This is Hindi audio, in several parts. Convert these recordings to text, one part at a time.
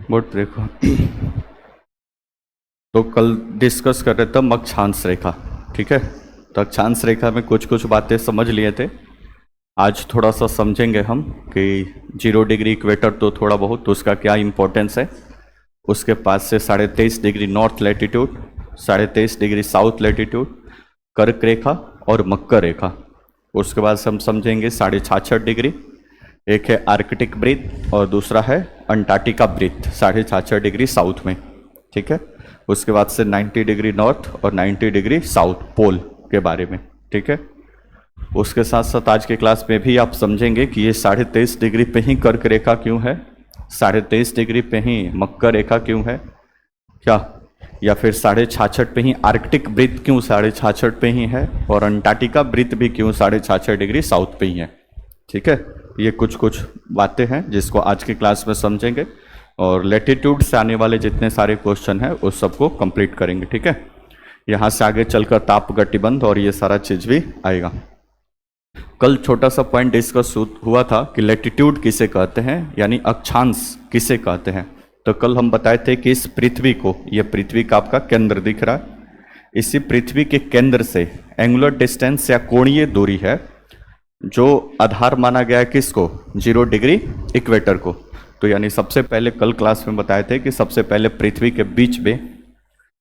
बोर्ड देखो। तो कल डिस्कस कर रहे थे अक्षांश रेखा, ठीक है। तो अक्षांश रेखा में कुछ कुछ बातें समझ लिए थे, आज थोड़ा सा समझेंगे हम कि 0 डिग्री इक्वेटर तो थोड़ा बहुत तो उसका क्या इम्पोर्टेंस है, उसके पास से 23.5 degree north latitude, 23.5 degree south latitude, कर्क रेखा और मकर रेखा। उसके बाद हम समझेंगे 66.5 डिग्री, एक है आर्कटिक वृत्त और दूसरा है अंटार्कटिका वृत्त 66.5 डिग्री साउथ में, ठीक है। उसके बाद से 90 डिग्री नॉर्थ और 90 डिग्री साउथ पोल के बारे में, ठीक है। उसके साथ साथ आज के क्लास में भी आप समझेंगे कि ये 23.5 डिग्री पे ही कर्क रेखा क्यों है, 23.5 डिग्री पे ही मकर रेखा क्यों है क्या, या फिर 66.5 पे ही आर्कटिक वृत्त क्यों 66.5 पे ही है, और अंटार्कटिका वृत्त भी क्यों 66.5 डिग्री साउथ पे ही है, ठीक है। ये कुछ कुछ बातें हैं जिसको आज की क्लास में समझेंगे, और लैटिट्यूड से आने वाले जितने सारे क्वेश्चन हैं उस सबको कंप्लीट करेंगे, ठीक है। यहाँ से आगे चलकर ताप गतिबंध और ये सारा चीज भी आएगा। कल छोटा सा पॉइंट डिस्कस हुआ था कि लैटिट्यूड किसे कहते हैं, यानी अक्षांश किसे कहते हैं। तो कल हम बताए थे कि इस पृथ्वी को, ये पृथ्वी का आपका केंद्र दिख रहा है, इसी पृथ्वी के केंद्र से एंगुलर डिस्टेंस या कोणीय दूरी है जो आधार माना गया है किसको, 0 डिग्री इक्वेटर को। तो यानी सबसे पहले कल क्लास में बताए थे कि सबसे पहले पृथ्वी के बीच में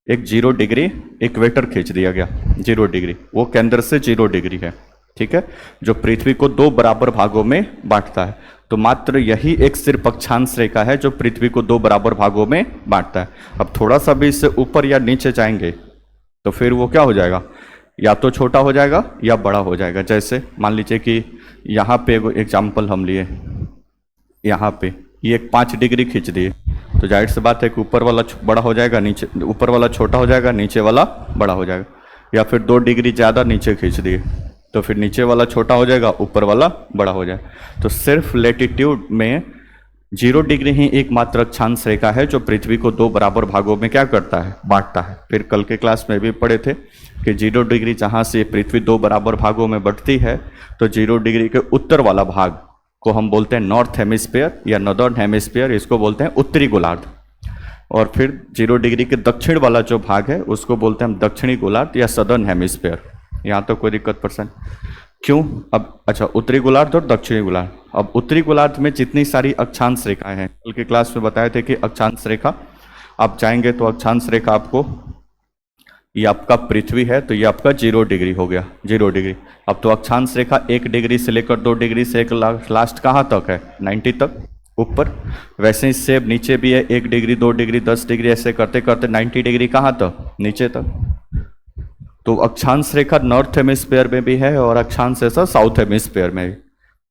एक 0 डिग्री इक्वेटर खींच दिया गया, 0 डिग्री, वो केंद्र से 0 डिग्री है, ठीक है, जो पृथ्वी को 2 बराबर भागों में बांटता है। तो मात्र यही एक सिर्फ अक्षांश रेखा है जो पृथ्वी को 2 बराबर भागों में बांटता है। अब थोड़ा सा भी इससे ऊपर या नीचे जाएंगे तो फिर वो क्या हो जाएगा, या तो छोटा हो जाएगा या बड़ा हो जाएगा। जैसे मान लीजिए कि यहाँ पे एग्जाम्पल हम लिए, यहाँ पे ये एक 5 डिग्री खींच दिए, तो जाहिर सी बात है कि ऊपर वाला बड़ा हो जाएगा, नीचे ऊपर वाला छोटा हो जाएगा, नीचे वाला बड़ा हो जाएगा। या फिर 2 डिग्री ज़्यादा नीचे खींच दिए तो फिर नीचे वाला छोटा हो जाएगा, ऊपर वाला बड़ा हो जाएगा। तो सिर्फ लैटिट्यूड में 0 डिग्री ही एकमात्र अक्षांश रेखा है जो पृथ्वी को 2 बराबर भागों में क्या करता है, बांटता है। फिर कल के क्लास में भी पढ़े थे कि 0 डिग्री जहाँ से पृथ्वी 2 बराबर भागों में बढ़ती है तो 0 डिग्री के उत्तर वाला भाग को हम बोलते हैं नॉर्थ हेमिस्फीयर या नॉर्दर्न हेमिस्फीयर, इसको बोलते हैं उत्तरी गोलार्ध। और फिर 0 डिग्री के दक्षिण वाला जो भाग है उसको बोलते हैं हम दक्षिणी गोलार्ध या सदर्न हेमिस्फीयर। यहाँ तो कोई दिक्कत पर्सन क्यों, अब अच्छा उत्तरी गोलार्ध और दक्षिणी गोलार्ध। अब उत्तरी गोलार्ध में जितनी सारी अक्षांश रेखाएं हैं, कल के क्लास में बताए थे कि अक्षांश रेखा आप जाएंगे तो अक्षांश रेखा आपको, ये आपका पृथ्वी है तो ये आपका 0 डिग्री हो गया, 0 डिग्री। अब तो अक्षांश रेखा 1 डिग्री से लेकर 2 डिग्री से एक लास्ट कहाँ तक है, 90 तक ऊपर। वैसे ही सेब नीचे भी है, 1 डिग्री 2 डिग्री 10 डिग्री ऐसे करते करते 90 डिग्री कहाँ तक, नीचे तक। तो अक्षांश रेखा नॉर्थ हेमिस्फीयर में भी है और अक्षांश रेखा साउथ हेमिस्फीयर में भी।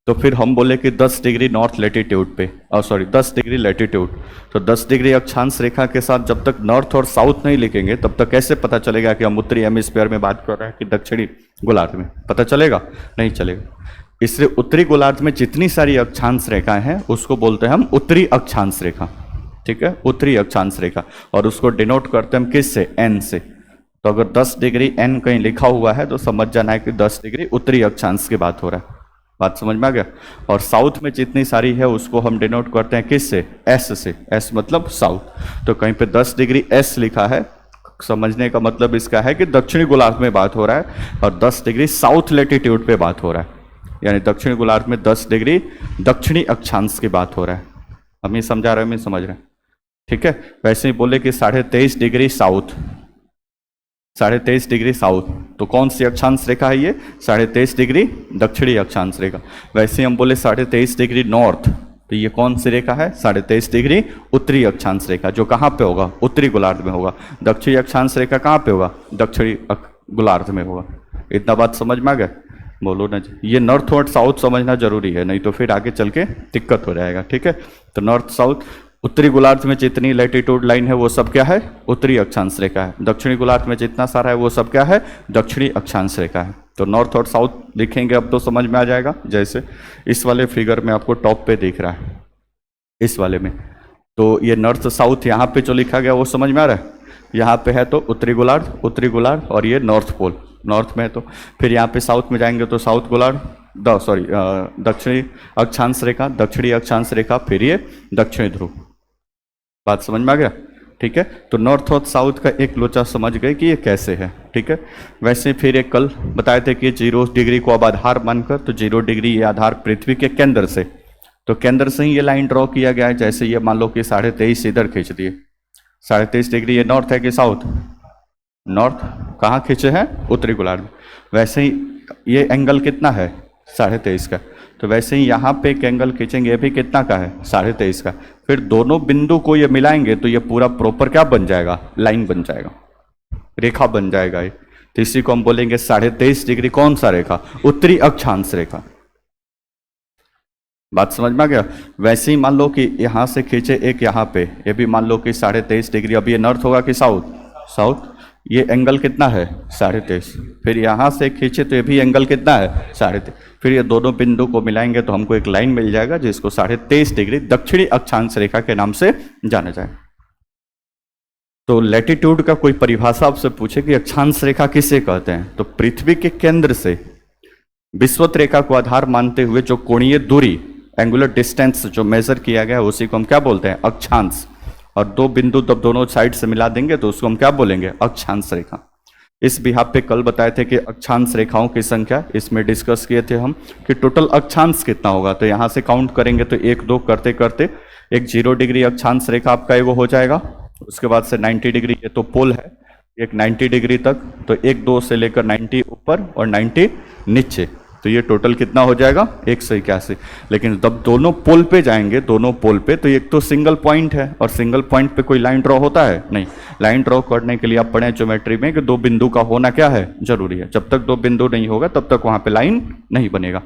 तो फिर हम बोले कि 10 डिग्री नॉर्थ लैटिट्यूड पे, 10 डिग्री लैटिट्यूड, तो 10 डिग्री अक्षांश रेखा के साथ जब तक नॉर्थ और साउथ नहीं लिखेंगे तब तक कैसे पता चलेगा कि हम उत्तरी हेमिस्फीयर में बात कर रहे हैं कि दक्षिणी गोलार्ध में, पता चलेगा नहीं चलेगा। इसलिए उत्तरी गोलार्ध में जितनी सारी अक्षांश रेखाएं हैं उसको बोलते हैं हम उत्तरी अक्षांश रेखा, ठीक है, उत्तरी अक्षांश रेखा। और उसको डिनोट करते हैं हम किससे, एन से। तो अगर 10 डिग्री एन कहीं लिखा हुआ है तो समझ जाना है कि 10 डिग्री उत्तरी अक्षांश की बात हो रहा है। बात समझ में आ गया। और साउथ में जितनी सारी है उसको हम डिनोट करते हैं किससे, एस से, एस मतलब साउथ। तो कहीं पे 10 डिग्री एस लिखा है, समझने का मतलब इसका है कि दक्षिणी गोलार्ध में बात हो रहा है, और 10 डिग्री साउथ लैटिट्यूड पे बात हो रहा है, यानी दक्षिणी गोलार्ध में 10 डिग्री दक्षिणी अक्षांश की बात हो रहा है। हम ये समझा रहे हैं, मैं समझ रहे हैं, ठीक है। वैसे ही बोले कि 23.5 डिग्री साउथ, 23.5 डिग्री साउथ, तो कौन सी अक्षांश रेखा है ये, 23.5 डिग्री दक्षिणी अक्षांश रेखा। वैसे हम बोले 23.5 डिग्री नॉर्थ, तो ये कौन सी रेखा है, 23.5 डिग्री उत्तरी अक्षांश रेखा, जो कहाँ पे होगा, उत्तरी गोलार्ध में होगा। दक्षिणी अक्षांश रेखा कहाँ पे होगा, दक्षिणी गोलार्ध में होगा। इतना बात समझ में आ गया, बोलो ना जी। ये नॉर्थ और साउथ समझना जरूरी है, नहीं तो फिर आगे चल के दिक्कत हो जाएगा, ठीक है। तो नॉर्थ साउथ, उत्तरी गोलार्ध में जितनी लैटिट्यूड लाइन है वो सब क्या है, उत्तरी अक्षांश रेखा है। दक्षिणी गोलार्ध में जितना सारा है वो सब क्या है, दक्षिणी अक्षांश रेखा है। तो नॉर्थ और साउथ लिखेंगे अब तो समझ में आ जाएगा। जैसे इस वाले फिगर में आपको टॉप पे दिख रहा है, इस वाले में, तो ये नॉर्थ साउथ यहाँ पे जो लिखा गया वो समझ में आ रहा है। यहाँ पे है तो उत्तरी गोलार्ध और ये नॉर्थ पोल, नॉर्थ में है। तो फिर यहाँ पे साउथ में जाएंगे तो साउथ गोलार्ध, दक्षिणी अक्षांश रेखा, दक्षिणी अक्षांश रेखा, फिर ये दक्षिणी ध्रुव। बात समझ में आ गया? ठीक है, तो नॉर्थ और साउथ का एक लोचा समझ गए कि ये कैसे है। ठीक है, वैसे फिर एक कल बताए थे कि 0 डिग्री को अब आधार मानकर, तो 0 डिग्री ये आधार पृथ्वी के केंद्र से, तो केंद्र से ही ये लाइन ड्रॉ किया गया है। जैसे ये मान लो कि 23.5 इधर खींच दिए, 23.5 डिग्री ये नॉर्थ है कि साउथ? नॉर्थ। कहाँ खींचे हैं? उत्तरी गोलार्ध में। वैसे ही ये एंगल कितना है? 23.5 का। तो वैसे ही यहाँ पे एक एंगल खींचेंगे, ये भी कितना का है? 23.5 का। फिर दोनों बिंदु को ये मिलाएंगे तो ये पूरा प्रॉपर क्या बन जाएगा? लाइन बन जाएगा, रेखा बन जाएगा ये। तो इसी को हम बोलेंगे 23.5 डिग्री कौन सा रेखा? उत्तरी अक्षांश रेखा। बात समझ में आ गया? वैसे ही मान लो कि यहां से खींचे एक यहाँ पे, ये भी मान लो कि 23.5 डिग्री। अब ये नॉर्थ होगा कि साउथ? साउथ। ये एंगल कितना है? 23.5। फिर यहां से खींचे तो ये भी एंगल कितना है? 23.5। फिर ये दोनों बिंदु को मिलाएंगे तो हमको एक लाइन मिल जाएगा जिसको 23.5 डिग्री दक्षिणी अक्षांश रेखा के नाम से जाना जाए। तो लैटिट्यूड का कोई परिभाषा आपसे पूछे कि अक्षांश रेखा किसे कहते हैं, तो पृथ्वी के केंद्र से विषुवत रेखा को आधार मानते हुए जो कोणीय दूरी, एंगुलर डिस्टेंस जो मेजर किया गया है, उसी को हम क्या बोलते हैं? अक्षांश। और दो बिंदु जब दोनों साइड से मिला देंगे तो उसको हम क्या बोलेंगे? अक्षांश रेखा। इस बिहाफ पे कल बताए थे कि अक्षांश रेखाओं की संख्या, इसमें डिस्कस किए थे हम कि टोटल अक्षांश कितना होगा। तो यहाँ से काउंट करेंगे तो 1 2 करते करते एक 0 डिग्री अक्षांश रेखा आपका वो हो जाएगा। उसके बाद से 90 डिग्री, ये तो पोल है, एक 90 डिग्री तक, तो 1 2 से लेकर 90 ऊपर और 90 नीचे, तो ये टोटल कितना हो जाएगा? 181। लेकिन जब दोनों पोल पे जाएंगे, दोनों पोल पे, तो एक तो सिंगल पॉइंट है और सिंगल पॉइंट पे कोई लाइन ड्रॉ होता है? नहीं। लाइन ड्रॉ करने के लिए आप पढ़े ज्योमेट्री में कि 2 बिंदु का होना क्या है? जरूरी है। जब तक 2 बिंदु नहीं होगा तब तक वहां पे लाइन नहीं बनेगा।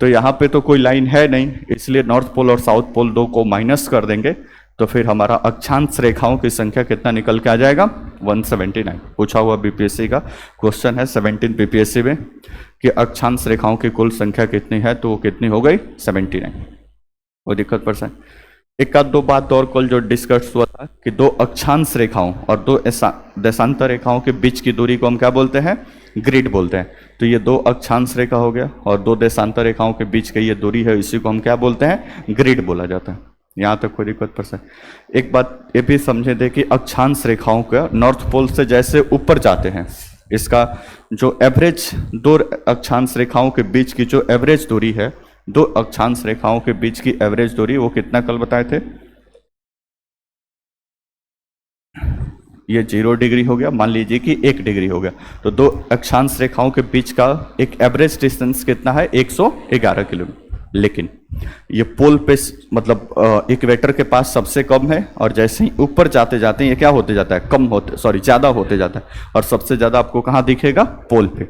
तो यहाँ पे तो कोई लाइन है नहीं, इसलिए नॉर्थ पोल और साउथ पोल 2 को माइनस कर देंगे तो फिर हमारा अक्षांश रेखाओं की संख्या कितना निकल के आ जाएगा? 179। पूछा हुआ बीपीएससी का क्वेश्चन है 17 बीपीएससी में कि अक्षांश रेखाओं की कुल संख्या कितनी है, तो वो कितनी हो गई? 79। वो दिक्कत परसेंट। एक आध दो बात और कल जो डिस्कस हुआ था कि 2 अक्षांश रेखाओं और 2 देशांतर रेखाओं के बीच की दूरी को हम क्या बोलते हैं? ग्रिड बोलते हैं। तो ये 2 अक्षांश रेखा हो गया और 2 देशांतर रेखाओं के बीच की ये दूरी है, इसी को हम क्या बोलते हैं? ग्रिड बोला जाता है। यहाँ तक कोई दिक्कत परसेंट। एक बात ये भी समझे थे कि अक्षांश रेखाओं का नॉर्थ पोल से जैसे ऊपर जाते हैं, इसका जो एवरेज 2 अक्षांश रेखाओं के बीच की जो एवरेज दूरी है, 2 अक्षांश रेखाओं के बीच की एवरेज दूरी, वो कितना कल बताए थे? ये 0 डिग्री हो गया, मान लीजिए कि 1 डिग्री हो गया, तो 2 अक्षांश रेखाओं के बीच का एक एवरेज डिस्टेंस कितना है? 111 किलोमीटर। लेकिन ये पोल पे मतलब इक्वेटर के पास सबसे कम है, और जैसे ही ऊपर जाते जाते ये क्या होते जाता है? ज्यादा होते जाता है, और सबसे ज्यादा आपको कहाँ दिखेगा? पोल पे।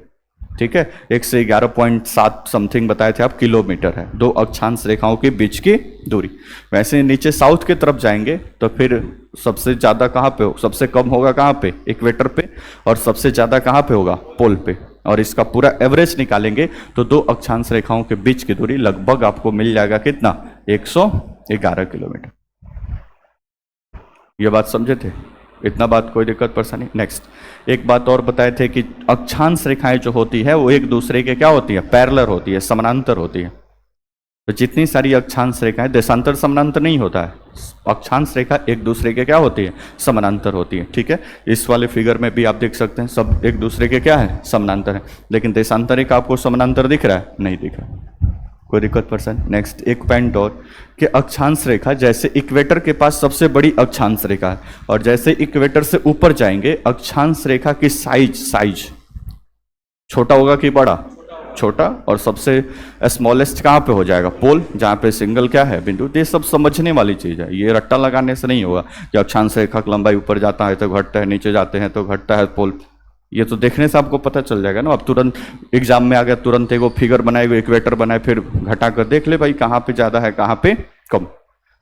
ठीक है, 111.7 समथिंग बताए थे आप किलोमीटर है 2 अक्षांश रेखाओं के बीच की दूरी। वैसे नीचे साउथ की तरफ जाएंगे तो फिर सबसे ज्यादा कहाँ पे हो? सबसे कम होगा कहाँ पे? इक्वेटर पे। और सबसे ज्यादा कहाँ पे होगा? पोल पे। और इसका पूरा एवरेज निकालेंगे तो 2 अक्षांश रेखाओं के बीच की दूरी लगभग आपको मिल जाएगा कितना? 111 किलोमीटर। ये बात समझे थे? इतना बात कोई दिक्कत परेशानी? नेक्स्ट एक बात और बताए थे कि अक्षांश रेखाएं जो होती है वो एक दूसरे के क्या होती है? पैरेलल होती है, समानांतर होती है। तो जितनी सारी अक्षांश रेखाएं, देशांतर समानांतर नहीं होता है, अक्षांश रेखा एक दूसरे के क्या होती है? समानांतर होती है। ठीक है, इस वाले फिगर में भी आप देख सकते हैं सब एक दूसरे के क्या है? समानांतर है। लेकिन देशांतर रेखा आपको समानांतर दिख रहा है? नहीं दिख रहा। कोई दिक्कत पर्सन? नेक्स्ट एक पॉइंट और कि अक्षांश रेखा जैसे इक्वेटर के पास सबसे बड़ी अक्षांश रेखा है, और जैसे इक्वेटर से ऊपर जाएंगे अक्षांश रेखा की साइज छोटा होगा कि बड़ा? छोटा। और सबसे स्मॉलेस्ट कहाँ पे हो जाएगा? पोल, जहाँ पे सिंगल क्या है? बिंदु। ये सब समझने वाली चीज है, ये रट्टा लगाने से नहीं होगा कि अक्षांश रेखा की लंबाई ऊपर जाता है तो घटता है, नीचे जाते हैं तो घटता है पोल। ये तो देखने से आपको पता चल जाएगा ना। अब तुरंत एग्जाम में आ गया, तुरंत एगो फिगर बनाए, इक्वेटर बनाए, फिर घटा कर देख ले भाई कहाँ पे ज्यादा है कहाँ पे कम।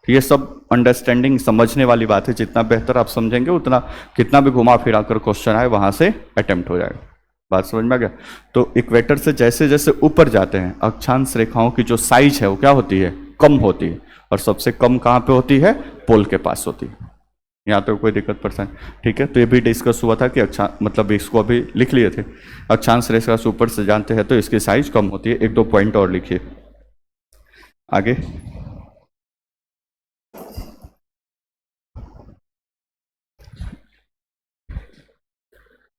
ये सब अंडरस्टैंडिंग समझने वाली बात है। जितना बेहतर आप समझेंगे उतना कितना भी घुमा फिरा कर क्वेश्चन आए वहां से अटेम्प्ट हो जाएगा। बात समझ में आ गया? तो इक्वेटर से जैसे जैसे ऊपर जाते हैं अक्षांश रेखाओं की जो साइज है वो क्या होती है? कम होती है। और सबसे कम कहाँ पे होती है? पोल के पास होती है। यहाँ तो कोई दिक्कत परेशान? ठीक है, तो ये भी डिस्कस हुआ था कि मतलब इसको अभी लिख लिए थे। अक्षांश रेखा से ऊपर से जानते हैं तो इसकी साइज कम होती है। 1 2 पॉइंट और लिखिए आगे।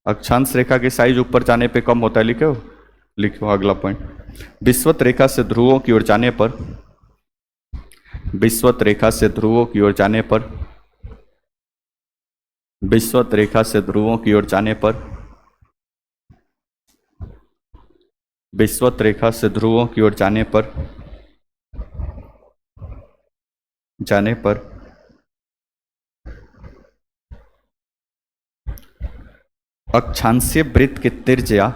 अक्षांश रेखा की साइज ऊपर जाने पे कम होता है, लिखो लिखो अगला पॉइंट। विषुवत रेखा से ध्रुवों की ओर जाने पर, विषुवत रेखा से ध्रुवों की ओर जाने पर, विषुवत रेखा से ध्रुवों की ओर जाने पर, विषुवत रेखा से ध्रुवों की ओर जाने पर, जाने पर अक्षांशीय वृत्त की त्रिज्या,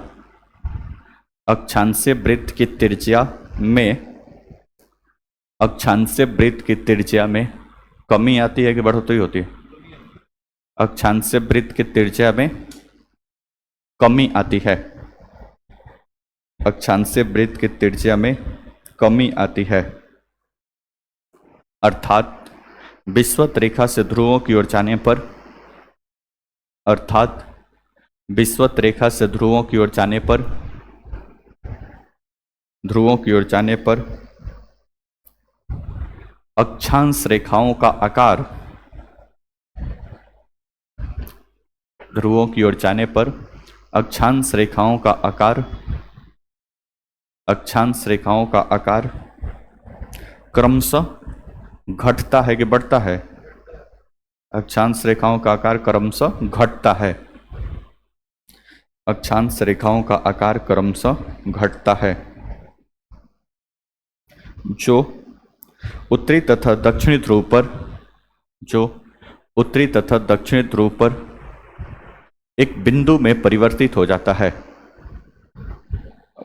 अक्षांशीय वृत्त की त्रिज्या में, अक्षांशीय वृत्त की त्रिज्या में कमी आती है कि बढ़ोतरी होती है? अक्षांशीय वृत्त की त्रिज्या में कमी आती है, अक्षांशीय वृत्त की त्रिज्या में कमी आती है। अर्थात विषुवत रेखा से ध्रुवों की ओर जाने पर, अर्थात विषुवत रेखा से ध्रुवों की ओर जाने पर, ध्रुवों की ओर जाने पर अक्षांश रेखाओं का आकार, ध्रुवों की ओर जाने पर अक्षांश रेखाओं का आकार, अक्षांश रेखाओं का आकार क्रमशः घटता है कि बढ़ता है? अक्षांश रेखाओं का आकार क्रमशः घटता है, अक्षांश रेखाओं का आकार क्रमशः घटता है। जो उत्तरी तथा दक्षिणी ध्रुव पर, जो उत्तरी तथा दक्षिणी ध्रुव पर एक बिंदु में परिवर्तित हो जाता है,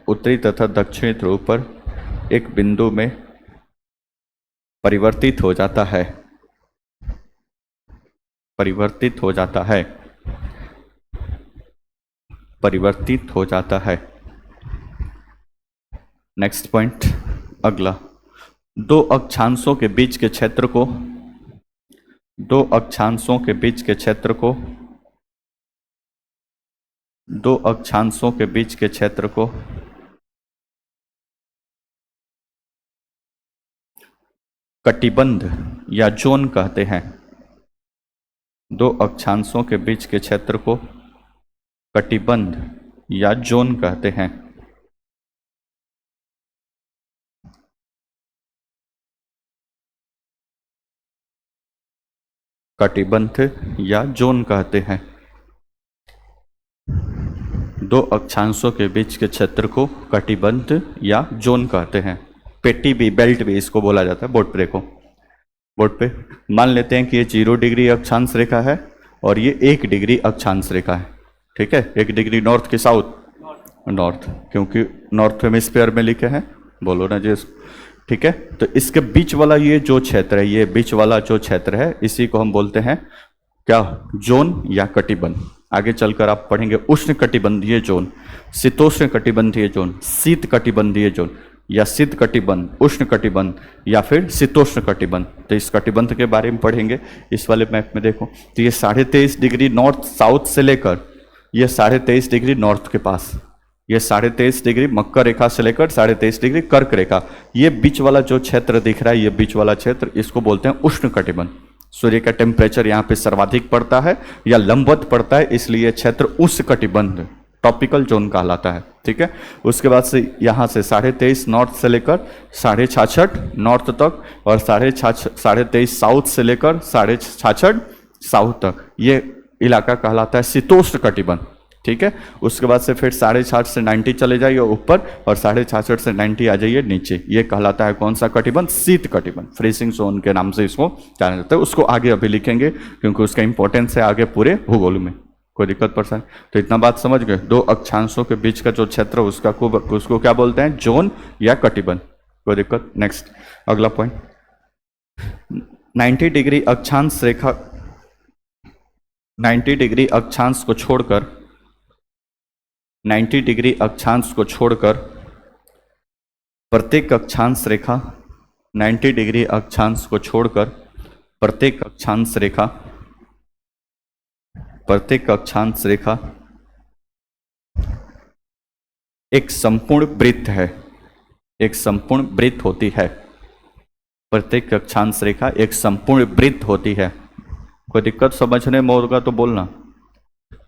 उत्तरी तथा दक्षिणी ध्रुव पर एक बिंदु में परिवर्तित हो जाता है, परिवर्तित हो जाता है, परिवर्तित हो जाता है। नेक्स्ट पॉइंट अगला, दो अक्षांशों के बीच के क्षेत्र को, दो अक्षांशों के बीच के क्षेत्र को, दो अक्षांशों के बीच के क्षेत्र को कटिबंध या जोन कहते हैं। दो अक्षांशों के बीच के क्षेत्र को कटिबंध या जोन कहते हैं। कटिबंध या जोन कहते हैं। दो अक्षांशों के बीच के क्षेत्र को कटिबंध या जोन कहते हैं। पेटी भी, बेल्ट भी इसको बोला जाता है। बोर्ड पे देखो, बोर्ड पे मान लेते हैं कि ये 0 डिग्री अक्षांश रेखा है और ये 1 डिग्री अक्षांश रेखा है, ठीक है। 1 डिग्री नॉर्थ के साउथ, नॉर्थ, क्योंकि नॉर्थ हेमिस्फीयर में लिखे हैं, बोलो ना जी, ठीक है। तो इसके बीच वाला ये जो क्षेत्र है, ये बीच वाला जो क्षेत्र है, इसी को हम बोलते हैं क्या? जोन या कटिबंध। आगे चलकर आप पढ़ेंगे उष्ण कटिबंधीय जोन, शीतोष्ण कटिबंधीय जोन, शीत कटिबंधीय जोन या शीत कटिबंध, उष्ण कटिबंध या फिर शीतोष्ण कटिबंध। तो इस कटिबंध के बारे में पढ़ेंगे। इस वाले मैप में देखो तो ये 23.5 डिग्री नॉर्थ साउथ से लेकर ये 23.5 डिग्री नॉर्थ के पास, ये 23.5 डिग्री मकर रेखा से लेकर 23.5 डिग्री कर्क रेखा, ये बीच वाला जो क्षेत्र दिख रहा है, ये बीच वाला क्षेत्र, इसको बोलते हैं उष्ण कटिबंध। सूर्य का टेम्परेचर यहाँ पे सर्वाधिक पड़ता है या लंबवत पड़ता है, इसलिए क्षेत्र उष्ण कटिबंध टॉपिकल जोन कहलाता है, ठीक है। उसके बाद से यहाँ से 23.5 नॉर्थ से लेकर 66.5 नॉर्थ तक और 23.5 साउथ से लेकर 66.5 साउथ तक, ये इलाका कहलाता है शीतोष्ण कटिबंध, ठीक है। उसके बाद से फिर 66.5 से 90 चले जाइए ऊपर और 66.5 से 90 आ जाइए नीचे, ये कहलाता है कौन सा कटिबंध? शीत कटिबंध। फ्रीजिंग जोन के नाम से इसको जाना जाता है। उसको आगे अभी लिखेंगे क्योंकि उसका इंपॉर्टेंस है आगे पूरे भूगोल में। कोई दिक्कत परेशानी? तो इतना बात समझ गए। दो अक्षांशों के बीच का जो क्षेत्र उसको क्या बोलते हैं? जोन या कटिबंध। कोई दिक्कत? नेक्स्ट अगला पॉइंट, 90 डिग्री अक्षांश रेखा, 90 डिग्री अक्षांश को छोड़कर, 90 डिग्री अक्षांश को छोड़कर प्रत्येक अक्षांश रेखा, 90 डिग्री अक्षांश को छोड़कर प्रत्येक अक्षांश रेखा, प्रत्येक अक्षांश रेखा एक संपूर्ण वृत्त है, एक संपूर्ण वृत्त होती है। प्रत्येक अक्षांश रेखा एक संपूर्ण वृत्त होती है। कोई दिक्कत समझने में होगा तो बोलना।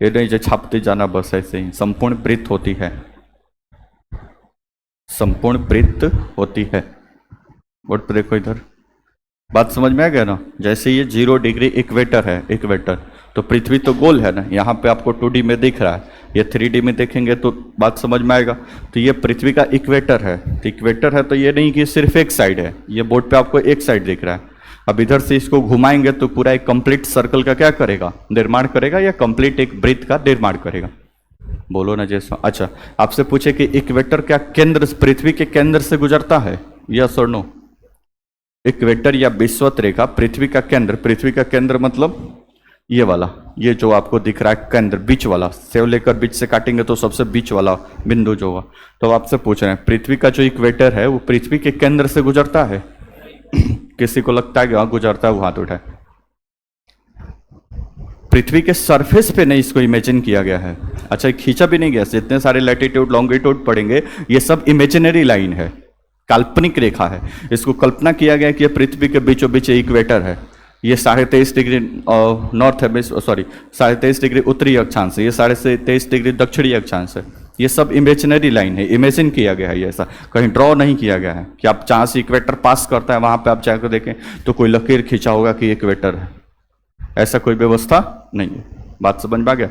ये नहीं जो छापते जाना बस ऐसे ही। संपूर्ण वृत्त होती है, संपूर्ण वृत्त होती है। बोर्ड पर देखो इधर, बात समझ में आ गया ना। जैसे ये 0 डिग्री इक्वेटर है, इक्वेटर, तो पृथ्वी तो गोल है ना, यहाँ पे आपको 2D में दिख रहा है, ये 3D में देखेंगे तो बात समझ में आएगा। तो ये पृथ्वी का इक्वेटर है, तो इक्वेटर है तो ये नहीं कि सिर्फ एक साइड है, ये बोर्ड पे आपको एक साइड दिख रहा है। अब इधर से इसको घुमाएंगे तो पूरा एक कंप्लीट सर्कल का क्या करेगा, निर्माण करेगा, या कंप्लीट एक वृत्त का निर्माण करेगा। बोलो ना जैसा। अच्छा, आपसे पूछे कि इक्वेटर क्या केंद्र, पृथ्वी के केंद्र से गुजरता है, यस और नो? इक्वेटर या विषुवत रेखा पृथ्वी का केंद्र, पृथ्वी का केंद्र मतलब ये वाला, ये जो आपको दिख रहा है केंद्र, बीच वाला, सेव लेकर बीच से काटेंगे तो सबसे बीच वाला बिंदु जो होगा। तो आपसे पूछ रहे हैं पृथ्वी का जो इक्वेटर है वो पृथ्वी के केंद्र से गुजरता है? किसी को लगता है कि वहां गुजरता है, वो हाथ उठाए। पृथ्वी के सरफेस पे नहीं इसको इमेजिन किया गया है। अच्छा, खींचा भी नहीं गया, जितने सारे लैटिट्यूड लॉन्गिट्यूड पढ़ेंगे ये सब इमेजिनरी लाइन है, काल्पनिक रेखा है। इसको कल्पना किया गया कि ये पृथ्वी के बीचों बीच इक्वेटर है, ये 23.5 डिग्री नॉर्थ है, सॉरी 23.5 डिग्री उत्तरी अक्षांश है, ये 23.5 डिग्री दक्षिणी अक्षांश है। ये सब इमेजिनरी लाइन है, इमेजिन किया गया है, ये ऐसा कहीं ड्रॉ नहीं किया गया है कि आप जहाँ से इक्वेटर पास करता है वहाँ पे आप जाकर देखें तो कोई लकीर खींचा होगा कि इक्वेटर है, ऐसा कोई व्यवस्था नहीं है। बात समझ में आ गया?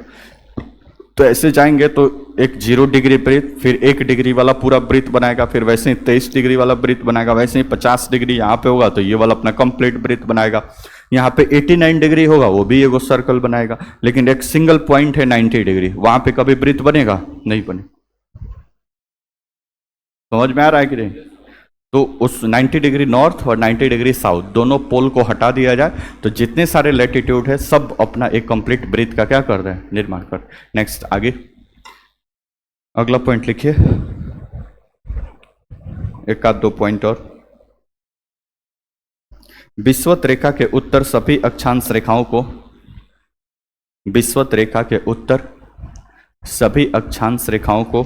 तो ऐसे जाएंगे तो एक 0 डिग्री वृत्त, फिर 1 डिग्री वाला पूरा वृत्त बनाएगा, फिर वैसे ही 23 डिग्री वाला वृत्त बनाएगा, वैसे ही 50 डिग्री यहाँ पे होगा तो ये वाला अपना कंप्लीट वृत्त बनाएगा। यहाँ पे 89 डिग्री होगा, वो भी एगो सर्कल बनाएगा। लेकिन एक सिंगल पॉइंट है 90 डिग्री, वहां पे कभी वृत्त बनेगा नहीं बने। समझ में आ रहा है कि नहीं? तो उस 90 डिग्री नॉर्थ और 90 डिग्री साउथ दोनों पोल को हटा दिया जाए तो जितने सारे लैटिट्यूड है सब अपना एक कंप्लीट वृत्त का क्या कर रहे हैं, निर्माण कर। नेक्स्ट आगे अगला पॉइंट लिखिए, एक आध दो पॉइंट और। विषुवत रेखा के उत्तर सभी अक्षांश रेखाओं को, विषुवत रेखा के उत्तर सभी अक्षांश रेखाओं को,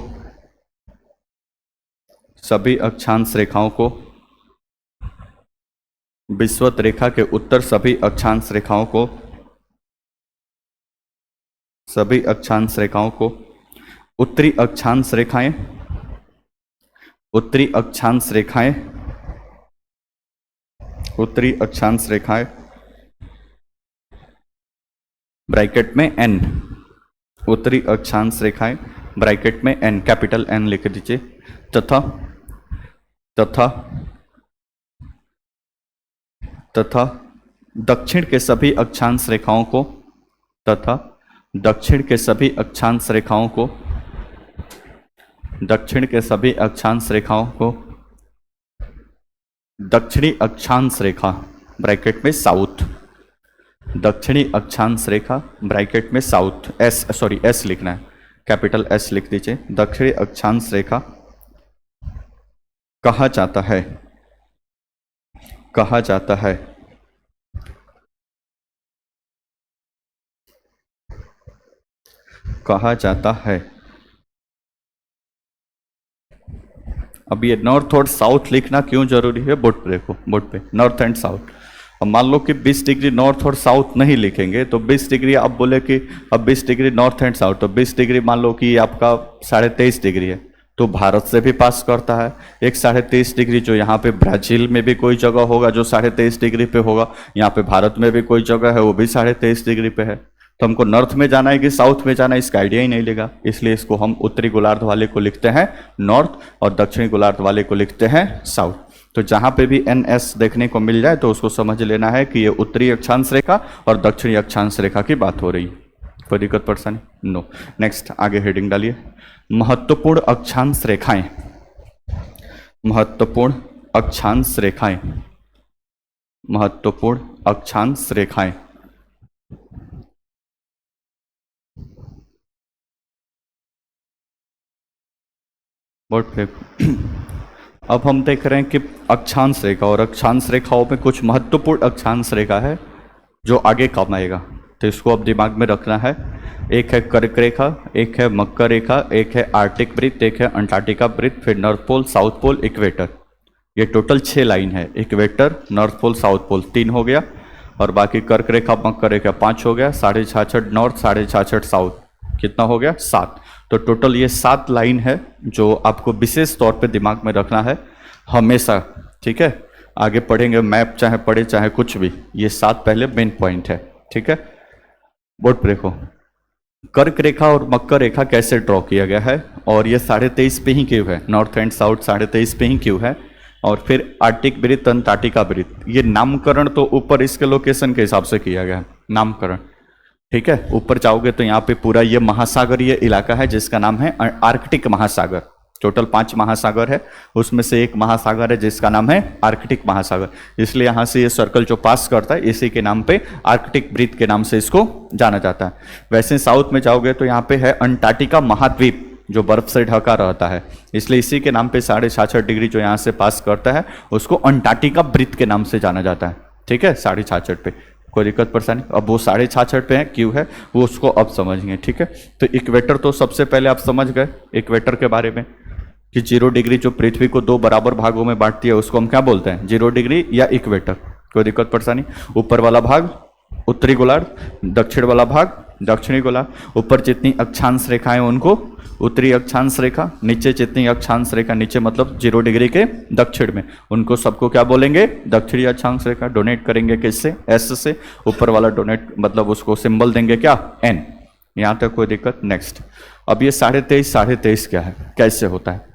सभी अक्षांश रेखाओं को, विषुवत रेखा के उत्तर सभी अक्षांश रेखाओं को, सभी अक्षांश रेखाओं को उत्तरी अक्षांश रेखाएं, उत्तरी अक्षांश रेखाएं, उत्तरी अक्षांश रेखाएं ब्रैकेट में n, उत्तरी अक्षांश रेखाएं ब्रैकेट में n, कैपिटल N लिख दीजिए, तथा तथा तथा दक्षिण के सभी अक्षांश रेखाओं को, तथा दक्षिण के सभी अक्षांश रेखाओं को, दक्षिण के सभी अक्षांश रेखाओं को दक्षिणी अक्षांश रेखा ब्रैकेट में साउथ, दक्षिणी अक्षांश रेखा ब्रैकेट में साउथ, एस लिखना है, कैपिटल S लिख दीजिए, दक्षिणी अक्षांश रेखा कहा जाता है, कहा जाता है कहा जाता है। अब ये नॉर्थ और साउथ लिखना क्यों जरूरी है, बोर्ड पे देखो, बोर्ड पे नॉर्थ एंड साउथ। अब मान लो कि 20 डिग्री नॉर्थ और साउथ नहीं लिखेंगे तो 20 डिग्री आप बोले कि अब 20 डिग्री नॉर्थ एंड साउथ, तो 20 डिग्री मान लो कि आपका 23.5 डिग्री है तो भारत से भी पास करता है। एक 23.5 डिग्री जो यहाँ पे ब्राजील में भी कोई जगह होगा जो 23.5 डिग्री पे होगा, यहाँ पे भारत में भी कोई जगह है वो भी 23.5 डिग्री पे है। तो हमको नॉर्थ में जाना है कि साउथ में जाना है इसका आइडिया ही नहीं लेगा, इसलिए इसको हम उत्तरी गोलार्ध वाले को लिखते हैं नॉर्थ और दक्षिणी गोलार्ध वाले को लिखते हैं साउथ। तो जहाँ पे भी NS देखने को मिल जाए तो उसको समझ लेना है कि ये उत्तरी अक्षांश रेखा और दक्षिणी अक्षांश रेखा की बात हो रही है। कोई दिक्कत परेशानी? नो। नेक्स्ट आगे हेडिंग डालिए, महत्वपूर्ण अक्षांश रेखाएं, महत्वपूर्ण अक्षांश रेखाएं, महत्वपूर्ण अक्षांश रेखाएं। बोर्ड पे अब हम देख रहे हैं कि अक्षांश रेखा और अक्षांश रेखाओं में कुछ महत्वपूर्ण अक्षांश रेखा है जो आगे काम आएगा, तो इसको अब दिमाग में रखना है। एक है कर्क रेखा, एक है मकर रेखा, एक है आर्टिक वृत्त, एक है अंटार्कटिका वृत्त, फिर north pole, south pole, equator. ये टोटल 6 लाइन है, equator, north pole, south pole 3 हो गया, और बाकी कर्क रेखा मकर रेखा 5 हो गया, 66.5 नॉर्थ, 66.5 साउथ, कितना हो गया 7। तो टोटल ये 7 लाइन है जो आपको विशेष तौर पे दिमाग में रखना है हमेशा, ठीक है। आगे पढ़ेंगे मैप, चाहे पढ़े चाहे कुछ भी, ये 7 पहले मेन पॉइंट है, ठीक है। बोर्ड पर देखो कर्क रेखा और मकर रेखा कैसे ड्रॉ किया गया है, और ये 23.5 पे ही क्यों है, नॉर्थ एंड साउथ 23.5 पे ही क्यों है, और फिर आर्टिक वृत्त अंटार्कटिका वृत्त, ये नामकरण तो ऊपर इसके लोकेशन के हिसाब से किया गया है नामकरण, ठीक है। ऊपर जाओगे तो यहाँ पे पूरा ये महासागरीय इलाका है जिसका नाम है आर्कटिक महासागर। टोटल 5 महासागर है, उसमें से एक महासागर है जिसका नाम है आर्कटिक महासागर, इसलिए यहाँ से ये सर्कल जो पास करता है इसी के नाम पे आर्कटिक वृत्त के नाम से इसको जाना जाता है। वैसे साउथ में जाओगे तो यहाँ पे है अंटार्कटिका महाद्वीप जो बर्फ से ढका रहता है, इसलिए इसी के नाम पे 66.5 डिग्री जो यहाँ से पास करता है उसको अंटार्कटिका वृत्त के नाम से जाना जाता है, ठीक है। 66.5 पे कोई दिक्कत परेशानी, अब वो 66.5 पे है क्यों है वो उसको अब समझेंगे, ठीक है। तो इक्वेटर तो सबसे पहले आप समझ गए इक्वेटर के बारे में कि 0 डिग्री जो पृथ्वी को 2 बराबर भागों में बांटती है उसको हम क्या बोलते हैं, 0 डिग्री या इक्वेटर। कोई दिक्कत परेशानी, ऊपर वाला भाग उत्तरी गोलार्ध, दक्षिण वाला भाग दक्षिणी गोलार्ध, ऊपर जितनी अक्षांश रेखाएं उनको उत्तरी अक्षांश रेखा, नीचे जितनी अक्षांश रेखा, नीचे मतलब 0 डिग्री के दक्षिण में, उनको सबको क्या बोलेंगे, दक्षिणी अक्षांश रेखा। डोनेट करेंगे किससे, एस से, ऊपर वाला डोनेट मतलब उसको सिंबल देंगे क्या, एन। यहां तक कोई दिक्कत। नेक्स्ट, अब ये 23.5 क्या है, कैसे होता है।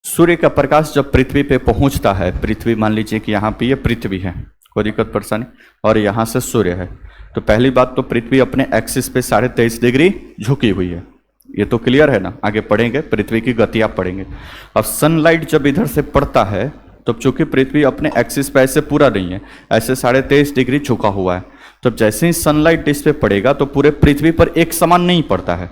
सूर्य का प्रकाश जब पृथ्वी पे पहुंचता है, पृथ्वी मान लीजिए कि यहाँ पे ये पृथ्वी है, कोई दिक्कत परेशानी, और यहाँ से सूर्य है, तो पहली बात तो पृथ्वी अपने एक्सिस पे 23.5 डिग्री झुकी हुई है, ये तो क्लियर है ना। आगे पढ़ेंगे पृथ्वी की गति आप पढ़ेंगे। अब सनलाइट जब इधर से पड़ता है तो चूंकि पृथ्वी अपने एक्सिस पे ऐसे पूरा नहीं है, ऐसे 23.5 डिग्री झुका हुआ है, तो जैसे ही सनलाइट इस पे पड़ेगा तो पूरे पृथ्वी पर एक समान नहीं पड़ता है,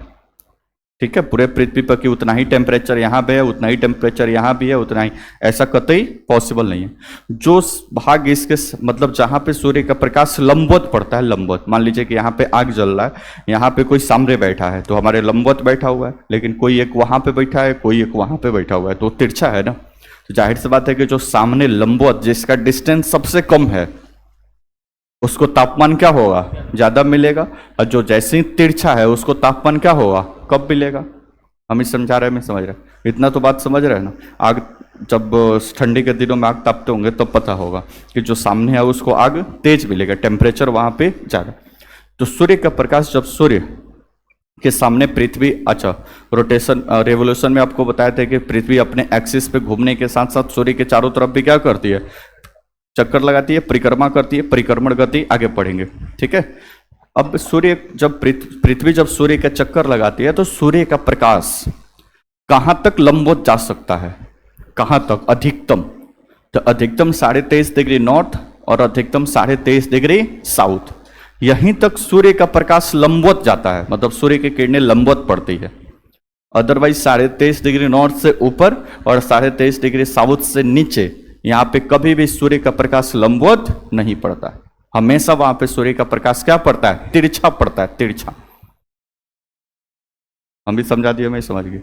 ठीक है। पूरे पृथ्वी पर कि उतना ही टेम्परेचर यहाँ पे है, उतना ही टेम्परेचर यहाँ भी है, उतना ही, ऐसा कतई पॉसिबल नहीं है। जो भाग इसके मतलब जहाँ पे सूर्य का प्रकाश लंबवत पड़ता है, लंबवत, मान लीजिए कि यहाँ पे आग जल रहा है, यहाँ पे कोई सामने बैठा है तो हमारे लंबवत बैठा हुआ है, लेकिन कोई एक वहाँ पे बैठा है, कोई एक वहाँ पे बैठा हुआ है, तो तिरछा है ना। तो जाहिर सी बात है कि जो सामने लंबवत जिसका डिस्टेंस सबसे कम है उसको तापमान क्या होगा, ज्यादा मिलेगा, और जो जैसे ही तिरछा है उसको तापमान क्या होगा, कब मिलेगा। हम ही समझा रहे हैं, मैं समझ रहा, इतना तो बात समझ रहे हैं ना। आग जब ठंडी के दिनों में आग तापते होंगे तब पता होगा कि जो सामने है उसको आग तेज मिलेगा, टेम्परेचर वहां पे ज्यादा। तो सूर्य का प्रकाश जब सूर्य के सामने पृथ्वी, अच्छा रोटेशन रेवोल्यूशन में आपको बताया था कि पृथ्वी अपने एक्सिस पे घूमने के साथ साथ सूर्य के चारों तरफ भी क्या करती है, चक्कर लगाती है, परिक्रमा करती है, परिक्रमण गति, आगे पढ़ेंगे, ठीक है। अब सूर्य जब पृथ्वी जब सूर्य का चक्कर लगाती है तो सूर्य का प्रकाश कहां तक लंबवत जा सकता है, कहां तक, अधिकतम, तो अधिकतम 23.5 डिग्री नॉर्थ और अधिकतम 23.5 डिग्री साउथ, यहीं तक सूर्य का प्रकाश लंबवत जाता है, मतलब सूर्य की किरणें लंबवत पड़ती है। अदरवाइज 23.5 डिग्री नॉर्थ से ऊपर और 23.5 डिग्री साउथ से नीचे यहां पे कभी भी सूर्य का प्रकाश लंबवत नहीं पड़ता है, हमेशा वहां पे सूर्य का प्रकाश क्या पड़ता है, तिरछा पड़ता है, तिरछा। हम भी समझा दिए, मैं समझ गए।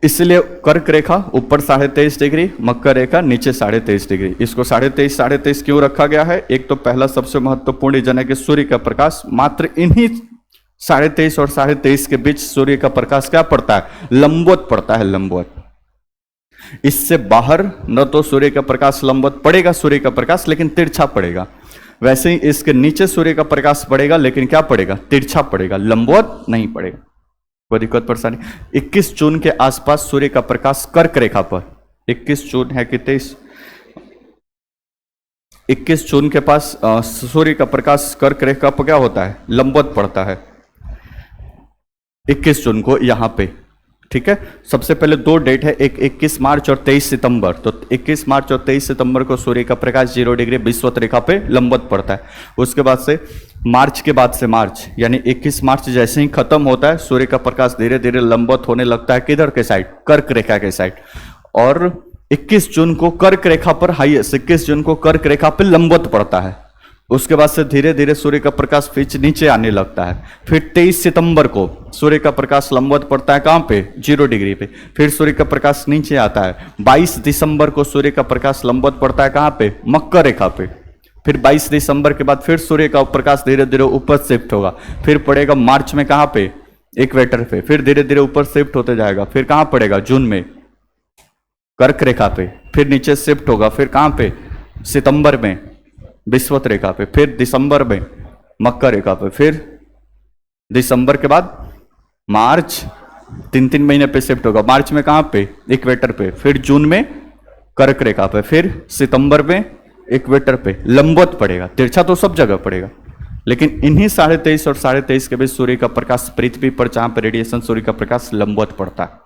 इसलिए कर्क रेखा ऊपर 23.5 डिग्री, मकर रेखा नीचे 23.5 डिग्री। इसको 23.5 क्यों रखा गया है, एक तो पहला सबसे महत्वपूर्ण रीजन है कि सूर्य का प्रकाश मात्र इन्हीं 23.5 और 23.5 के बीच सूर्य का प्रकाश क्या पड़ता है, लंबवत पड़ता है, लंबवत। इससे बाहर न तो सूर्य का प्रकाश लंबवत पड़ेगा, सूर्य का प्रकाश, लेकिन तिरछा पड़ेगा। वैसे ही इसके नीचे सूर्य का प्रकाश पड़ेगा, लेकिन क्या पड़ेगा, तिरछा पड़ेगा, लंबवत नहीं पड़ेगा। कोई दिक्कत परेशानी। 21 जून के आसपास सूर्य का प्रकाश कर्क रेखा पर, 21 जून है कि 23, 21 जून के पास सूर्य का प्रकाश कर्क रेखा पर क्या होता है, लंबवत पड़ता है 21 जून को यहां पे, ठीक है। सबसे पहले 2 डेट है, एक 21 मार्च और 23 सितंबर। तो 21 मार्च और 23 सितंबर को सूर्य का प्रकाश 0 डिग्री विषुवत रेखा पे लंबवत पड़ता है। उसके बाद से मार्च के बाद से मार्च यानी 21 मार्च जैसे ही खत्म होता है सूर्य का प्रकाश धीरे धीरे लंबवत होने लगता है, किधर के साइड, कर्क रेखा के साइड। और 21 जून को कर्क रेखा पर हाईएस्ट, 21 जून को कर्क रेखा पे लंबवत पड़ता है। उसके बाद से धीरे धीरे सूर्य का प्रकाश फिर नीचे आने लगता है। फिर 23 सितंबर को सूर्य का प्रकाश लंबवत पड़ता है, कहां पे, 0 डिग्री पे। फिर सूर्य का प्रकाश नीचे आता है। 22 दिसंबर को सूर्य का प्रकाश लंबवत पड़ता है, कहां पे, मकर रेखा पे। फिर 22 दिसंबर के बाद फिर सूर्य का प्रकाश धीरे धीरे ऊपर शिफ्ट होगा, फिर पड़ेगा मार्च में कहाँ पे, इक्वेटर पे, फिर धीरे धीरे ऊपर शिफ्ट होते जाएगा, फिर कहाँ पड़ेगा, जून में कर्क रेखा पे, फिर नीचे शिफ्ट होगा, फिर कहाँ पे, सितंबर में विषुवत रेखा पे, फिर दिसंबर में मकर रेखा पे, फिर दिसंबर के बाद मार्च, 3 महीने पे शिफ्ट होगा, मार्च में कहाँ पे, इक्वेटर पे, फिर जून में कर्क रेखा पे, फिर सितंबर में इक्वेटर पे लंबवत पड़ेगा। तिरछा तो सब जगह पड़ेगा, लेकिन इन्हीं 23.5 और 23.5 के बीच सूर्य का प्रकाश पृथ्वी पर, जहां पर रेडिएशन सूर्य का प्रकाश लंबवत पड़ता है।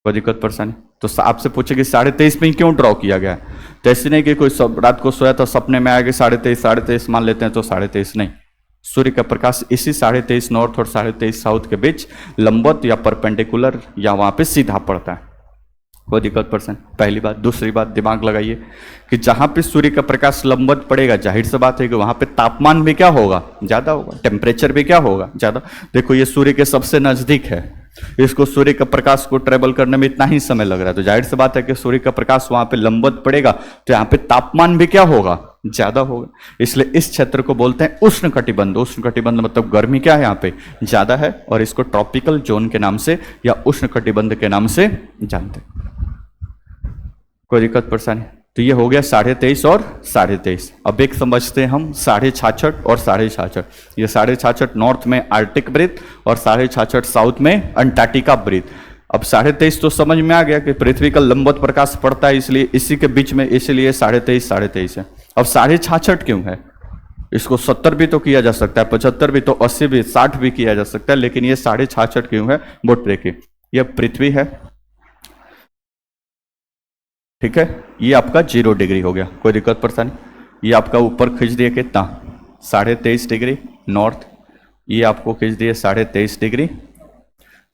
कोई दिक्कत परेशानी? तो आपसे पूछे कि 23.5 में क्यों ड्रॉ किया गया है, तो ऐसे नहीं कि कोई सब रात को सोया तो सपने में आया कि 23.5 मान लेते हैं, तो 23.5 नहीं, सूर्य का प्रकाश इसी 23.5 नॉर्थ और 23.5 साउथ के बीच लंबवत या परपेंडिकुलर या वहां पे सीधा पड़ता है। कोई दिक्कत पर्सन? पहली बात। दूसरी बात दिमाग लगाइए कि जहां पे सूर्य का प्रकाश लंबवत पड़ेगा, जाहिर सी बात है कि वहां पे तापमान भी क्या होगा, ज्यादा होगा, टेम्परेचर भी क्या होगा, ज्यादा। देखो ये सूर्य के सबसे नजदीक है, इसको सूर्य का प्रकाश को ट्रेवल करने में इतना ही समय लग रहा है, तो जाहिर सी बात है कि सूर्य का प्रकाश वहां पे लंबवत पड़ेगा, तो यहाँ पे तापमान भी क्या होगा, ज्यादा होगा। इसलिए इस क्षेत्र को बोलते हैं उष्ण कटिबंध। उष्ण कटिबंध मतलब गर्मी क्या है यहाँ पे, ज्यादा है, और इसको ट्रॉपिकल जोन के नाम से या उष्ण कटिबंध के नाम से जानते हैं। कोई दिक्कत परेशानी? तो ये हो गया 23.5 और 23.5। अब एक समझते हैं हम 66.5 और 66.5। ये 66.5 नॉर्थ में आर्टिक वृत्त और 66.5 साउथ में अंटार्कटिका वृत्त। अब 23.5 तो समझ में आ गया कि पृथ्वी का लंबवत प्रकाश पड़ता है, इसलिए इसी के बीच में, इसलिए 23.5 है। अब 66.5 क्यों है? इसको 70 भी तो किया जा सकता है, 75 भी, तो 80 भी, 60 भी किया जा सकता है, लेकिन ये 66.5 क्यों है? बोट देखिए, यह पृथ्वी है, ठीक है, ये आपका 0 डिग्री हो गया। कोई दिक्कत परेशानी? ये आपका ऊपर खींच दिए कितना, 23.5 डिग्री नॉर्थ, ये आपको खींच दिए 23.5 degree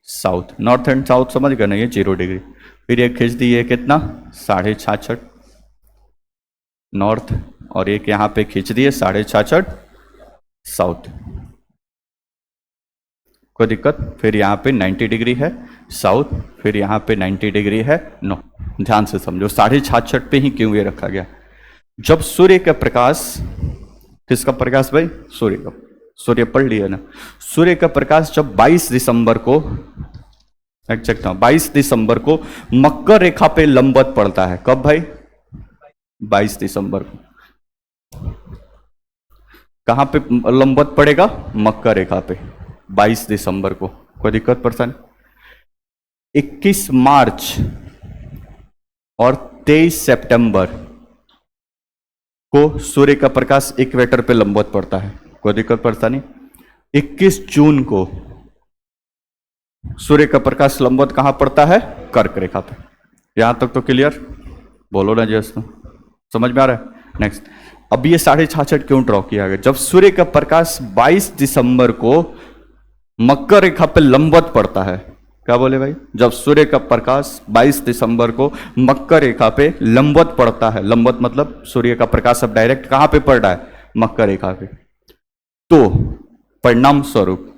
south. North and south समझ गए ना, ये 0 डिग्री। फिर ये खींच दिए कितना, 66.5 नॉर्थ, और एक यहां पे खींच दिए 66.5 साउथ। कोई दिक्कत? फिर यहाँ पे 90 डिग्री है साउथ, फिर यहाँ पे 90 डिग्री है नॉर्थ। ध्यान से समझो 66.5 पे ही क्यों ये रखा गया। जब सूर्य का प्रकाश, किसका प्रकाश भाई, सूर्य का, सूर्य पढ़ लिया ना, सूर्य का प्रकाश जब 22 दिसंबर को, 22 दिसंबर को मकर रेखा पे लंबवत पड़ता है। कब भाई? 22 दिसंबर को। कहां पे लंबवत पड़ेगा? मकर रेखा पे 22 दिसंबर को। कोई दिक्कत परेशानी? 21 मार्च और 23 सितंबर को सूर्य का प्रकाश इक्वेटर पे लंबवत पड़ता है। कोई दिक्कत परेशानी? 21 जून को सूर्य का प्रकाश लंबवत कहां पड़ता है? कर्क रेखा पे। यहां तक तो क्लियर? बोलो ना जैसे समझ में आ रहा है? नेक्स्ट, अब ये 66.5 क्यों ड्रॉ किया गया? जब सूर्य का प्रकाश 22 दिसंबर को मकर रेखा पे लंबवत पड़ता है, क्या बोले भाई? जब सूर्य का प्रकाश 22 दिसंबर को मकर रेखा पे लंबवत पड़ता है, लंबवत मतलब सूर्य का प्रकाश अब डायरेक्ट कहां पे पड़ रहा है? मकर रेखा पे। तो परिणाम स्वरूप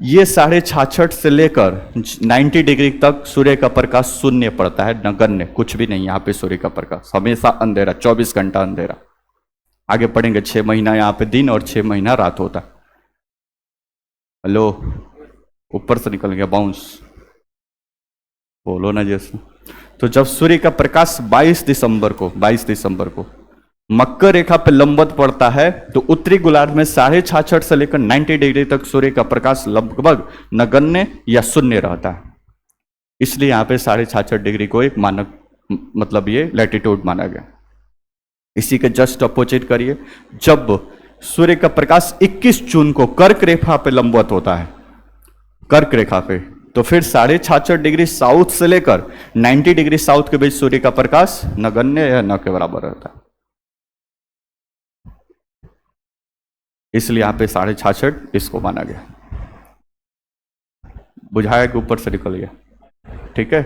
ये 66.5 से लेकर 90 डिग्री तक सूर्य का प्रकाश शून्य पड़ता है, नगण्य, कुछ भी नहीं। यहाँ पे सूर्य का प्रकाश हमेशा अंधेरा, 24 घंटा अंधेरा। आगे पढ़ेंगे 6 महीना यहाँ पे दिन और 6 महीना रात होता। हेलो, ऊपर से निकल गया बाउंस, बोलो ना जैसे। तो जब सूर्य का प्रकाश 22 दिसंबर को मकर रेखा पे लंबवत पड़ता है, तो उत्तरी गोलार्ध में 66.5 से लेकर 90 डिग्री तक सूर्य का प्रकाश लगभग नगण्य या शून्य रहता है। इसलिए यहां पे 66.5 डिग्री को एक मानक, मतलब ये लैटिट्यूड माना गया। इसी के जस्ट अपोजिट करिए, जब सूर्य का प्रकाश 21 जून को कर्क रेखा पे लंबवत होता है, कर्क रेखा पे, तो फिर 66.5 डिग्री साउथ से लेकर 90 डिग्री साउथ के बीच सूर्य का प्रकाश नगण्य या न के बराबर रहता है। इसलिए यहां पे 66.5 इसको माना गया। बुझाया कि ऊपर से निकल गया? ठीक है,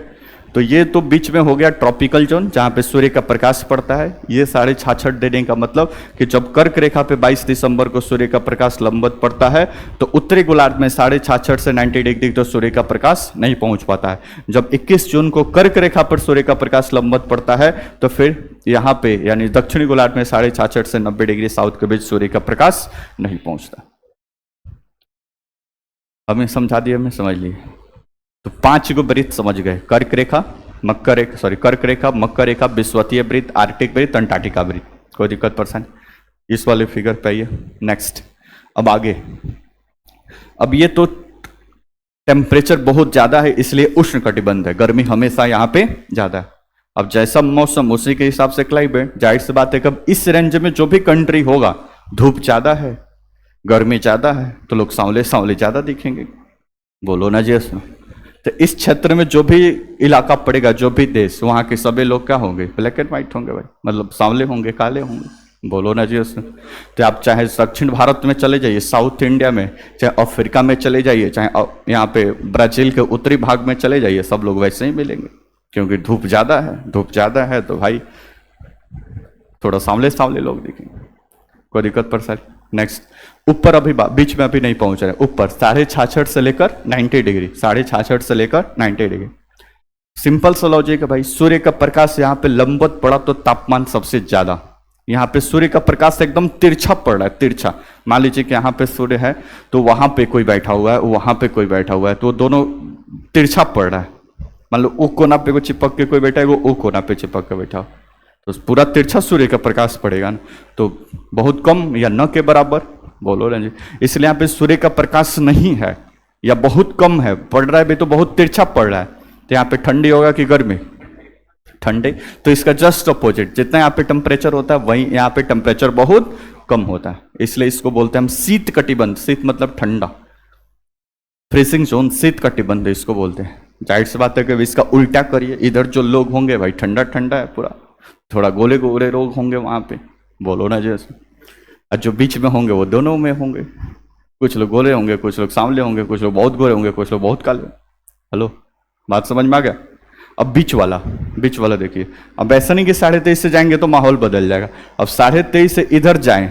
तो ये तो बीच में हो गया ट्रॉपिकल जोन, जहां पे सूर्य का प्रकाश पड़ता है। ये 66.5 देने का मतलब कि जब कर्क रेखा पे 22 दिसंबर को सूर्य का प्रकाश लंबवत पड़ता है, तो उत्तरी गोलार्ध में 66.5 से 90 डिग्री तो सूर्य का प्रकाश नहीं पहुंच पाता है। जब 21 जून को कर्क रेखा पर सूर्य का प्रकाश लंबवत पड़ता है, तो फिर यहाँ पे यानी दक्षिणी गोलार्ध में 66.5 से 90 डिग्री साउथ के बीच सूर्य का प्रकाश नहीं पहुंचता। हमें समझा दिया, हमें समझ लिए। तो 5 को वृत्त समझ गए, कर्क रेखा, मकर रेखा, सॉरी कर्क रेखा, मकर रेखा, विषुवतीय वृत्त, आर्कटिक वृत्त, अंटार्कटिका वृत्त। कोई दिक्कत परेशानी? इस वाले फिगर पे आइए। नेक्स्ट, अब आगे। अब ये तो टेम्परेचर बहुत ज्यादा है इसलिए उष्ण कटिबंध है, गर्मी हमेशा यहाँ पे ज्यादा है। अब जैसा मौसम उसी के हिसाब से क्लाइमेट, जाहिर सी बात है कब इस रेंज में जो भी कंट्री होगा, धूप ज्यादा है, गर्मी ज्यादा है, तो लोग सांवले सांवले ज्यादा दिखेंगे। बोलो ना जी इसमें। तो इस क्षेत्र में जो भी इलाका पड़ेगा, जो भी देश, वहां के सभी लोग क्या होंगे? ब्लैक एंड व्हाइट होंगे भाई, मतलब सांवले होंगे, काले होंगे। बोलो ना जी उसमें। तो आप चाहे दक्षिण भारत में चले जाइए, साउथ इंडिया में, चाहे अफ्रीका में चले जाइए, चाहे यहाँ पे ब्राजील के उत्तरी भाग में चले जाइए, सब लोग वैसे ही मिलेंगे, क्योंकि धूप ज्यादा है। धूप ज्यादा है तो भाई थोड़ा सांवले सांवले लोग दिखेंगे। कोई दिक्कत परेशानी? नेक्स्ट, ऊपर अभी बीच में अभी नहीं पहुंच रहे, ऊपर 66.5 से लेकर 90 डिग्री, 66.5 से लेकर 90 डिग्री। सिंपल सा लॉजिक है भाई, सूर्य का प्रकाश यहाँ पे लंबवत पड़ा तो तापमान सबसे ज्यादा। यहाँ पे सूर्य का प्रकाश एकदम तिरछा पड़ रहा है, तिरछा। मान लीजिए कि यहाँ पे सूर्य है तो वहां पे कोई बैठा हुआ है, वहां पे कोई बैठा हुआ है, तो दोनों तिरछा पड़ रहा है। मान लो ओ कोना पे कोई चिपक के कोई बैठा है, वो ओ कोना पे चिपक के बैठा हो, तो पूरा तिरछा सूर्य का प्रकाश पड़ेगा ना, तो बहुत कम या न के बराबर। बोलो ना जी। इसलिए यहाँ पे सूर्य का प्रकाश नहीं है या बहुत कम है, पड़ रहा है भी तो बहुत तिरछा पड़ रहा है, तो यहाँ पे ठंडी होगा कि गर्मी? ठंडे। तो इसका जस्ट अपोजिट, जितना यहाँ पे टेम्परेचर होता है वहीं यहाँ पे टेम्परेचर बहुत कम होता है, इसलिए इसको बोलते हैं हम शीत कटिबंध। शीत मतलब ठंडा, फ्रीजिंग जोन, शीत कटिबंध इसको बोलते हैं। जाहिर सी बात है कि इसका उल्टा करिए, इधर जो लोग होंगे भाई ठंडा ठंडा है पूरा, थोड़ा गोले गोले लोग होंगे वहां पे। बोलो ना जैसे। और जो बीच में होंगे वो दोनों में होंगे, कुछ लोग गोले होंगे, कुछ लोग सांवले होंगे, कुछ लोग बहुत गोरे होंगे, कुछ लोग बहुत काले। हेलो, बात समझ में आ गया? अब बीच वाला देखिए। अब ऐसा नहीं कि 23.5 से जाएंगे तो माहौल बदल जाएगा। अब 23.5 से इधर जाएं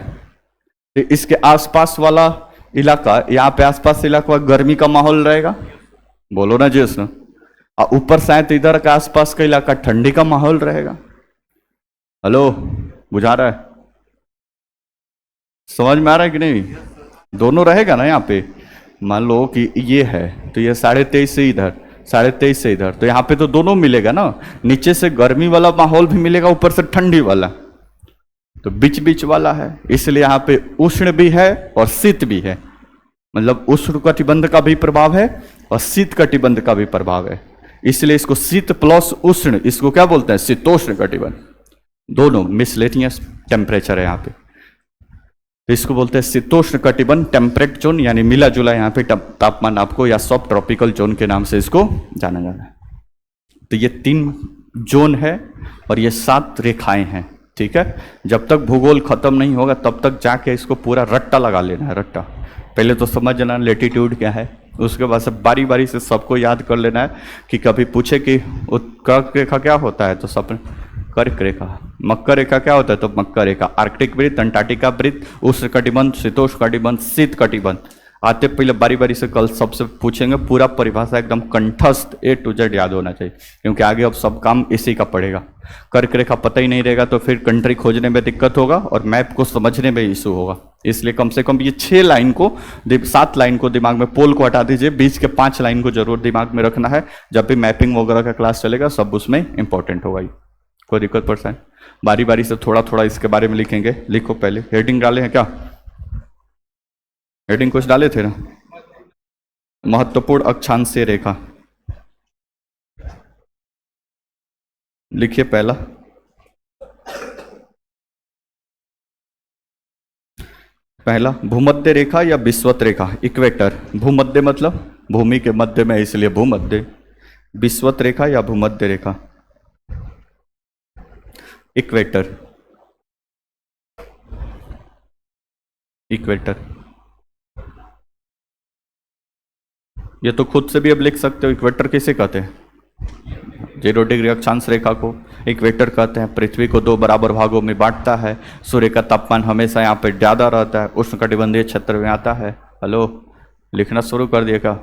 तो इसके आसपास वाला इलाका, यहाँ पे आसपास इलाका गर्मी का माहौल रहेगा। बोलो ना जी उसमें। और ऊपर शायद इधर का आसपास का इलाका ठंडी का माहौल रहेगा। हेलो, बुझा रहा है? समझ में आ रहा है कि नहीं? दोनों रहेगा ना यहाँ पे। मान लो कि ये है तो ये 23.5 से इधर, 23.5 से इधर, तो यहाँ पे तो दोनों मिलेगा ना। नीचे से गर्मी वाला माहौल भी मिलेगा, ऊपर से ठंडी वाला, तो बीच बीच वाला है। इसलिए यहाँ पे उष्ण भी है और शीत भी है, मतलब उष्ण कटिबंध का भी प्रभाव है और शीत कटिबंध का भी प्रभाव है। इसलिए इसको शीत प्लस उष्ण, इसको क्या बोलते हैं? शीतोष्ण कटिबंध। दोनों मिसलेनियस टेम्परेचर है यहाँ पे, तो इसको बोलते हैं शीतोष्ण कटिबंध टेम्परेट जोन, यानी मिला जुला यहाँ पे तापमान आपको, या सब ट्रॉपिकल जोन के नाम से इसको जाना जाता है। तो ये 3 जोन है और ये 7 रेखाएं हैं, ठीक है। जब तक भूगोल खत्म नहीं होगा तब तक जाके इसको पूरा रट्टा लगा लेना है, रट्टा। पहले तो समझना लेटीट्यूड क्या है, उसके बाद से बारी बारी से सबको याद कर लेना है कि कभी पूछे कि कर्क रेखा क्या होता है तो सब कर्क रेखा, मकर रेखा क्या होता है तो मकर रेखा, आर्कटिक वृत्त, अंटार्कटिका वृत्त, उष्ण कटिबंध, शीतोष्ण कटिबंध, शीत कटिबंध। आते पहले बारी बारी से कल सबसे पूछेंगे, पूरा परिभाषा एकदम कंठस्थ A to Z याद होना चाहिए, क्योंकि आगे अब सब काम इसी का पड़ेगा। कर्क रेखा पता ही नहीं रहेगा तो फिर कंट्री खोजने में दिक्कत होगा और मैप को समझने में इशू होगा। इसलिए कम से कम ये 7 लाइन को दिमाग में, पोल को हटा दीजिए, बीच के 5 लाइन को जरूर दिमाग में रखना है। जब भी मैपिंग वगैरह का क्लास चलेगा सब उसमें इंपॉर्टेंट होगा। कोई दिक्कत परेशानी? बारी बारी से थोड़ा थोड़ा इसके बारे में लिखेंगे। लिखो, पहले हेडिंग डाले हैं क्या? हेडिंग कुछ डाले थे ना? महत्वपूर्ण अक्षांशीय रेखा लिखिए। पहला भूमध्य रेखा या विषुवत रेखा, इक्वेटर। भूमध्य मतलब भूमि के मध्य में, इसलिए भूमध्य। विषुवत रेखा या भूमध्य रेखा, इक्वेटर। इक्वेटर ये तो खुद से भी अब लिख सकते हो। इक्वेटर किसे कहते हैं? 0 डिग्री अक्षांश रेखा को इक्वेटर कहते हैं। पृथ्वी को 2 बराबर भागों में बांटता है। सूर्य का तापमान हमेशा यहाँ पे ज़्यादा रहता है, उष्णकटिबंधीय क्षेत्र में आता है। हेलो, लिखना शुरू कर दिएगा?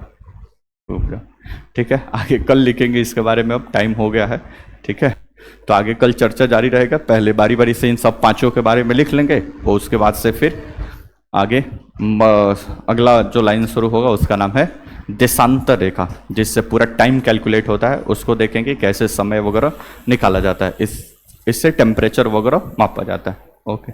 ठीक है, आगे कल लिखेंगे इसके बारे में, अब टाइम हो गया है, ठीक है। तो आगे कल चर्चा जारी रहेगा, पहले बारी बारी से इन सब पांचों के बारे में लिख लेंगे और उसके बाद से फिर आगे अगला जो लाइन शुरू होगा उसका नाम है देशांतर रेखा, जिससे पूरा टाइम कैलकुलेट होता है, उसको देखेंगे कैसे समय वगैरह निकाला जाता है, इससे टेम्परेचर वगैरह मापा जाता है। ओके।